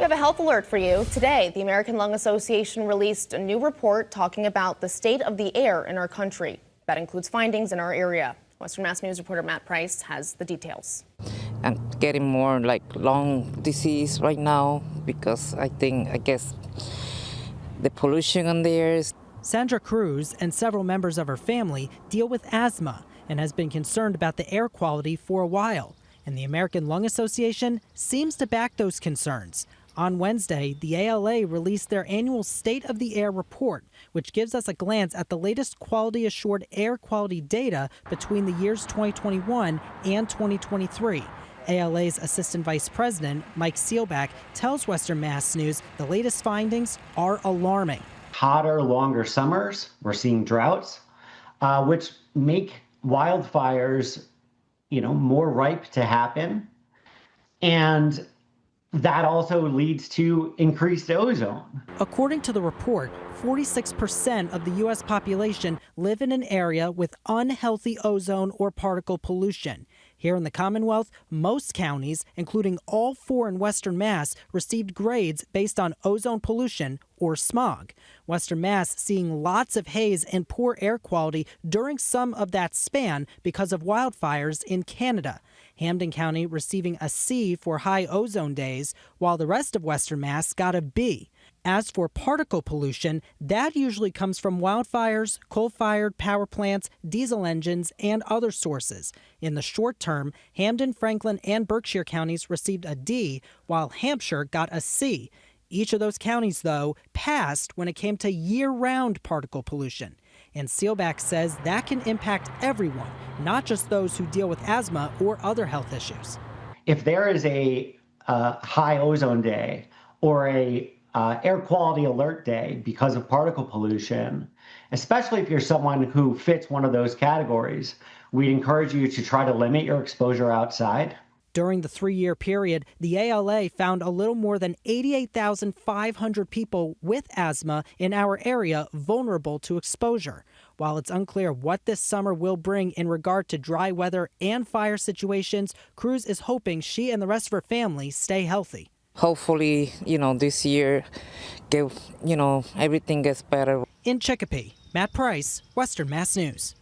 have a health alert for you. Today, the American Lung Association released a new report talking about the state of the air in our country. That includes findings in our area. Western Mass News reporter Matt Price has the details. I'm getting more like lung disease right now because I guess the pollution on the air is. Sandra Cruz and several members of her family deal with asthma and has been concerned about the air quality for a while. And the American Lung Association seems to back those concerns. On Wednesday, the ALA released their annual State of the Air report, which gives us a glance at the latest quality assured air quality data between the years 2021 and 2023. ALA's Assistant Vice President, Mike Seelbach, tells Western Mass News the latest findings are alarming. Hotter, longer summers, we're seeing droughts, which make wildfires, more ripe to happen. And that also leads to increased ozone. According to the report, 46% of the U.S. population live in an area with unhealthy ozone or particle pollution. Here in the Commonwealth, most counties, including all 4 in Western Mass, received grades based on ozone pollution or smog. Western Mass seeing lots of haze and poor air quality during some of that span because of wildfires in Canada. Hampden County receiving a C for high ozone days, while the rest of Western Mass got a B. As for particle pollution, that usually comes from wildfires, coal-fired power plants, diesel engines, and other sources. In the short term, Hampden, Franklin, and Berkshire counties received a D, while Hampshire got a C. Each of those counties, though, passed when it came to year-round particle pollution. And Seelbach says that can impact everyone, not just those who deal with asthma or other health issues. If there is a high ozone day or a air quality alert day because of particle pollution, especially if you're someone who fits one of those categories, we'd encourage you to try to limit your exposure outside. During the 3-year period, the ALA found a little more than 88,500 people with asthma in our area vulnerable to exposure. While it's unclear what this summer will bring in regard to dry weather and fire situations, Cruz is hoping she and the rest of her family stay healthy. Hopefully, this year, everything gets better. In Chicopee, Matt Price, Western Mass News.